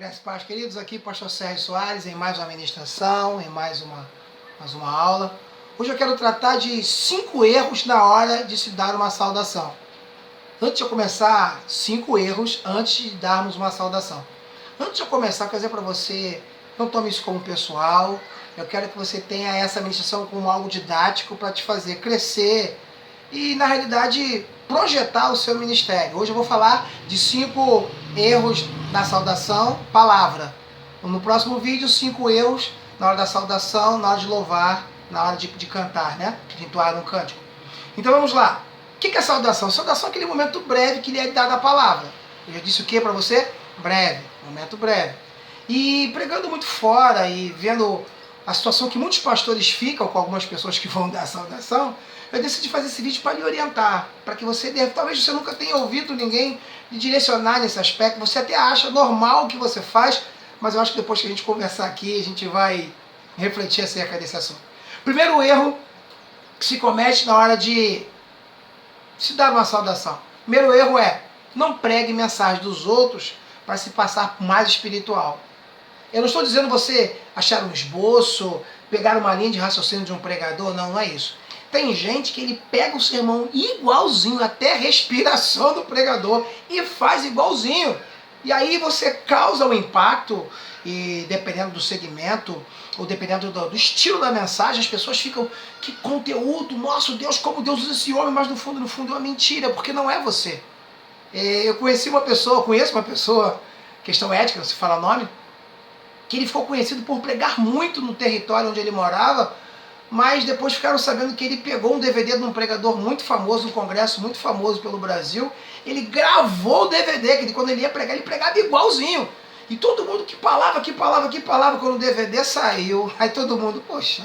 Graças a Deus, queridos, aqui Pastor Sérgio Soares em mais uma ministração, em mais uma aula. Hoje eu quero tratar de 5 erros na hora de se dar uma saudação. Antes de eu começar, 5 erros antes de darmos uma saudação. Antes de eu começar, eu quero dizer para você, não tome isso como pessoal, eu quero que você tenha essa ministração como algo didático para te fazer crescer e, na realidade, projetar o seu ministério. Hoje eu vou falar de 5 erros na saudação, palavra. No próximo vídeo, 5 erros na hora da saudação, na hora de louvar, na hora de cantar, né? De entoar um cântico. Então vamos lá. O que é saudação? Saudação é aquele momento breve que lhe é dado a palavra. Eu já disse o que para você? Breve. Momento breve. E pregando muito fora e vendo a situação que muitos pastores ficam com algumas pessoas que vão dar a saudação, eu decidi fazer esse vídeo para lhe orientar, para que você, talvez você nunca tenha ouvido ninguém lhe direcionar nesse aspecto, você até acha normal o que você faz, mas eu acho que depois que a gente conversar aqui, a gente vai refletir acerca desse assunto. Primeiro erro que se comete na hora de se dar uma saudação. Primeiro erro é, não pregue mensagem dos outros para se passar por mais espiritual. Eu não estou dizendo você achar um esboço, pegar uma linha de raciocínio de um pregador, não é isso. Tem gente que ele pega o sermão igualzinho, até a respiração do pregador, e faz igualzinho. E aí você causa um impacto, e dependendo do segmento, ou dependendo do estilo da mensagem, as pessoas ficam, que conteúdo, nosso Deus, como Deus usa esse homem, mas no fundo é uma mentira, porque não é você. Eu conheço uma pessoa, questão ética, não se fala nome, que ele ficou conhecido por pregar muito no território onde ele morava, mas depois ficaram sabendo que ele pegou um DVD de um pregador muito famoso, um congresso muito famoso pelo Brasil, ele gravou o DVD, que quando ele ia pregar, ele pregava igualzinho. E todo mundo, que palavra, quando o DVD saiu, aí todo mundo, poxa.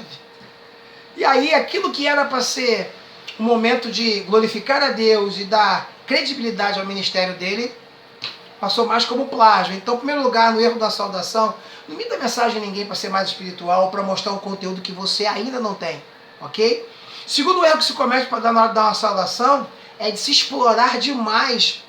E aí aquilo que era para ser um momento de glorificar a Deus e dar credibilidade ao ministério dele, passou mais como plágio. Então, em primeiro lugar, no erro da saudação, não imita a mensagem de ninguém para ser mais espiritual ou para mostrar um conteúdo que você ainda não tem, ok? Segundo erro que se comete para dar na hora de dar uma saudação é de se explorar demais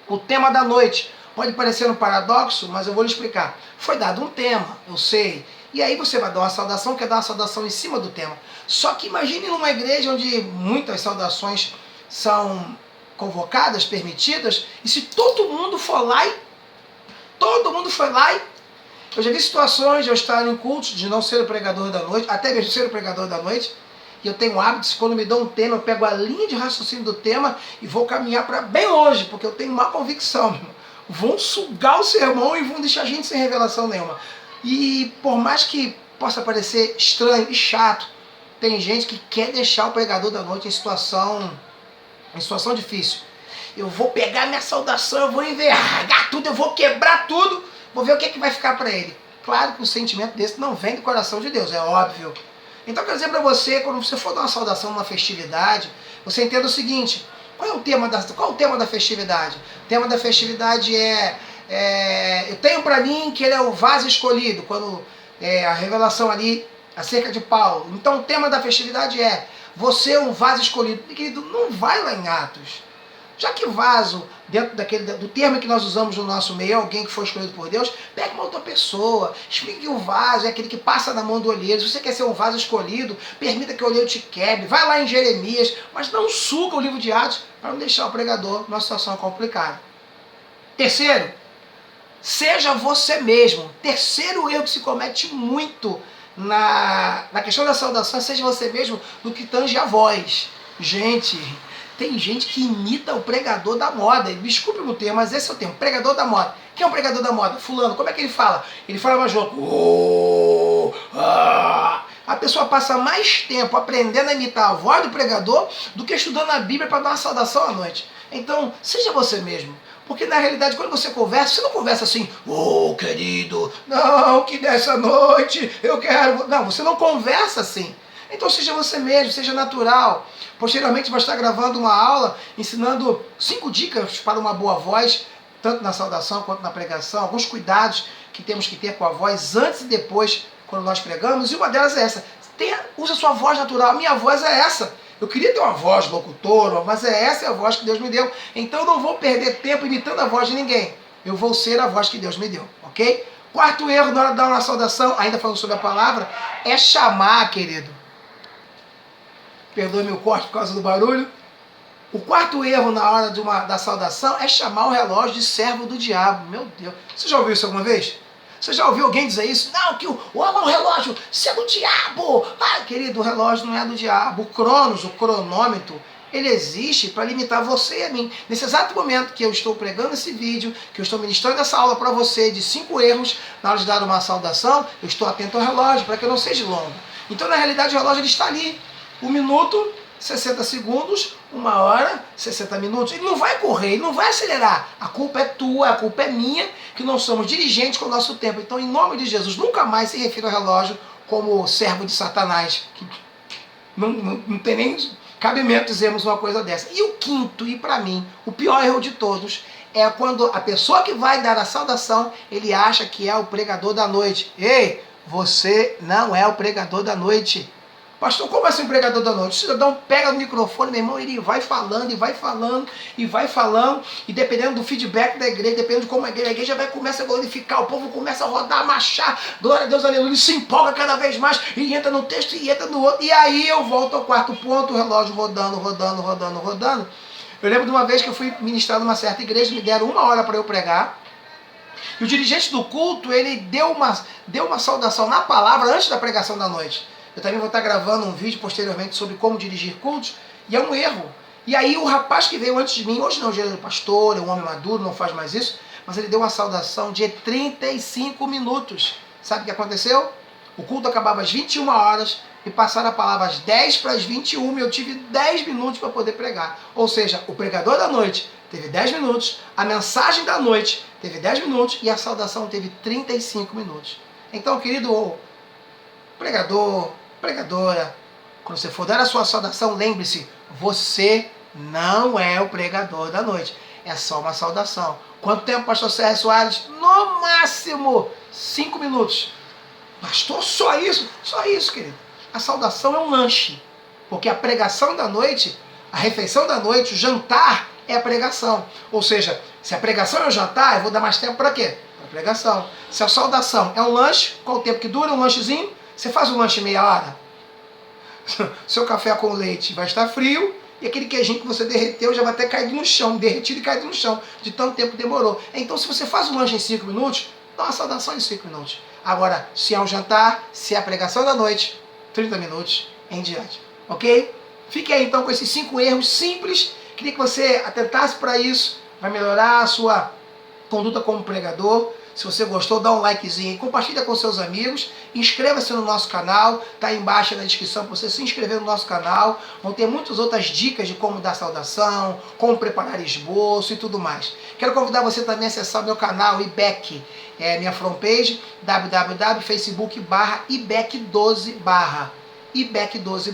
o tema da noite. Pode parecer um paradoxo, mas eu vou lhe explicar. Foi dado um tema, eu sei, e aí você vai dar uma saudação, quer dar uma saudação em cima do tema. Só que imagine numa igreja onde muitas saudações são convocadas, permitidas, e se todo mundo for lá e eu já vi situações de eu estar em cultos, de não ser o pregador da noite, até mesmo ser o pregador da noite, e eu tenho hábitos, quando me dão um tema, eu pego a linha de raciocínio do tema e vou caminhar para bem longe, porque eu tenho uma convicção, vão sugar o sermão e vão deixar a gente sem revelação nenhuma. E por mais que possa parecer estranho e chato, tem gente que quer deixar o pregador da noite em situação difícil. Eu vou pegar minha saudação, eu vou envergar tudo, eu vou quebrar tudo, vou ver o que vai ficar para ele. Claro que um sentimento desse não vem do coração de Deus, é óbvio. Então eu quero dizer para você, quando você for dar uma saudação numa festividade, você entenda o seguinte, qual é o tema da festividade? O tema da festividade eu tenho para mim que ele é o vaso escolhido, quando a revelação ali acerca de Paulo. Então o tema da festividade é, você é um vaso escolhido. Querido, não vai lá em Atos. Já que vaso, dentro do termo que nós usamos no nosso meio, é alguém que foi escolhido por Deus, pega uma outra pessoa, explique que o vaso é aquele que passa na mão do olheiro. Se você quer ser um vaso escolhido, permita que o olheiro te quebre. Vai lá em Jeremias, mas não suga o livro de Atos para não deixar o pregador numa situação complicada. Terceiro, seja você mesmo. Terceiro erro que se comete muito na questão da saudação, seja você mesmo no que tange a voz. Gente, tem gente que imita o pregador da moda. Desculpe o termo, mas esse é o termo, pregador da moda. Quem é o pregador da moda? Fulano, como é que ele fala? Ele fala mais louco. A pessoa passa mais tempo aprendendo a imitar a voz do pregador do que estudando a Bíblia para dar uma saudação à noite. Então, seja você mesmo. Porque na realidade, quando você não conversa assim, querido, não, que nessa noite eu quero... Não, você não conversa assim. Então seja você mesmo, seja natural. Posteriormente vai estar gravando uma aula ensinando 5 dicas para uma boa voz, tanto na saudação quanto na pregação, alguns cuidados que temos que ter com a voz antes e depois, quando nós pregamos, e uma delas é essa. Usa a sua voz natural, a minha voz é essa. Eu queria ter uma voz locutora, mas essa é a voz que Deus me deu. Então eu não vou perder tempo imitando a voz de ninguém. eu vou ser a voz que Deus me deu, ok? Quarto erro na hora de dar uma saudação, ainda falando sobre a palavra, é chamar, querido. Perdoe meu corte por causa do barulho. O quarto erro na hora da saudação é chamar o relógio de servo do diabo. Meu Deus. Você já ouviu isso alguma vez? Você já ouviu alguém dizer isso? Não, que o relógio, isso é do diabo. Ah, querido, o relógio não é do diabo. O Cronos, o cronômetro, ele existe para limitar você e a mim. Nesse exato momento que eu estou pregando esse vídeo, que eu estou ministrando essa aula para você de 5 erros na hora de dar uma saudação, eu estou atento ao relógio para que eu não seja longo. Então, na realidade, o relógio ele está ali. 1 minuto, 60 segundos, 1 hora, 60 minutos. Ele não vai correr, ele não vai acelerar. A culpa é tua, a culpa é minha, que não somos dirigentes com o nosso tempo. Então, em nome de Jesus, nunca mais se refira ao relógio como servo de Satanás. Não tem nem cabimento dizermos uma coisa dessa. E o quinto, e para mim, o pior erro de todos, é quando a pessoa que vai dar a saudação, ele acha que é o pregador da noite. Ei, você não é o pregador da noite. Pastor, como assim o pregador da noite? O cidadão pega o microfone, meu irmão, ele vai falando, e vai falando, e vai falando, e dependendo do feedback da igreja, dependendo de como a igreja vai começar a glorificar, o povo começa a rodar, a marchar, glória a Deus, aleluia, ele se empolga cada vez mais, e entra no texto, e entra no outro, e aí eu volto ao quarto ponto, o relógio rodando, rodando, rodando, rodando. Eu lembro de uma vez que eu fui ministrar numa certa igreja, me deram 1 hora para eu pregar, e o dirigente do culto, ele deu uma saudação na palavra antes da pregação da noite. Eu também vou estar gravando um vídeo posteriormente sobre como dirigir cultos, e é um erro. E aí o rapaz que veio antes de mim, hoje não, já é pastor, é um homem maduro, não faz mais isso, mas ele deu uma saudação de 35 minutos. Sabe o que aconteceu? O culto acabava às 21 horas, e passaram a palavra às 10 para as 21, e eu tive 10 minutos para poder pregar. Ou seja, o pregador da noite teve 10 minutos, a mensagem da noite teve 10 minutos, e a saudação teve 35 minutos. Então, querido pregador, pregadora, quando você for dar a sua saudação, lembre-se, você não é o pregador da noite. É só uma saudação. Quanto tempo, pastor Sérgio Soares? No máximo 5 minutos. Pastor, só isso? Só isso, querido. A saudação é um lanche. Porque a pregação da noite, a refeição da noite, o jantar é a pregação. Ou seja, se a pregação é o jantar, eu vou dar mais tempo para quê? Para a pregação. Se a saudação é um lanche, qual o tempo que dura? Um lanchezinho? Você faz um lanche meia hora? Seu café com leite vai estar frio e aquele queijinho que você derreteu já vai ter caído no chão, derretido e caído no chão, de tanto tempo que demorou. Então, se você faz um lanche em 5 minutos, dá uma saudação em 5 minutos. Agora, se é um jantar, se é a pregação da noite, 30 minutos em diante. Ok? Fique aí então com esses 5 erros simples. Queria que você atentasse para isso. Vai melhorar a sua conduta como pregador. Se você gostou, dá um likezinho aí, compartilha com seus amigos, inscreva-se no nosso canal, tá aí embaixo na descrição para você se inscrever no nosso canal. Vão ter muitas outras dicas de como dar saudação, como preparar esboço e tudo mais. Quero convidar você também a acessar o meu canal IBEC, minha fanpage, www.facebook.com/IBEC12 IBEC12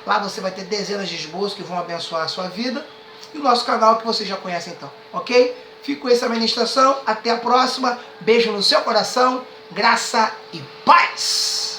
lá você vai ter dezenas de esboços que vão abençoar a sua vida, e o nosso canal que você já conhece então, ok? Fico com essa ministração, até a próxima, beijo no seu coração, graça e paz!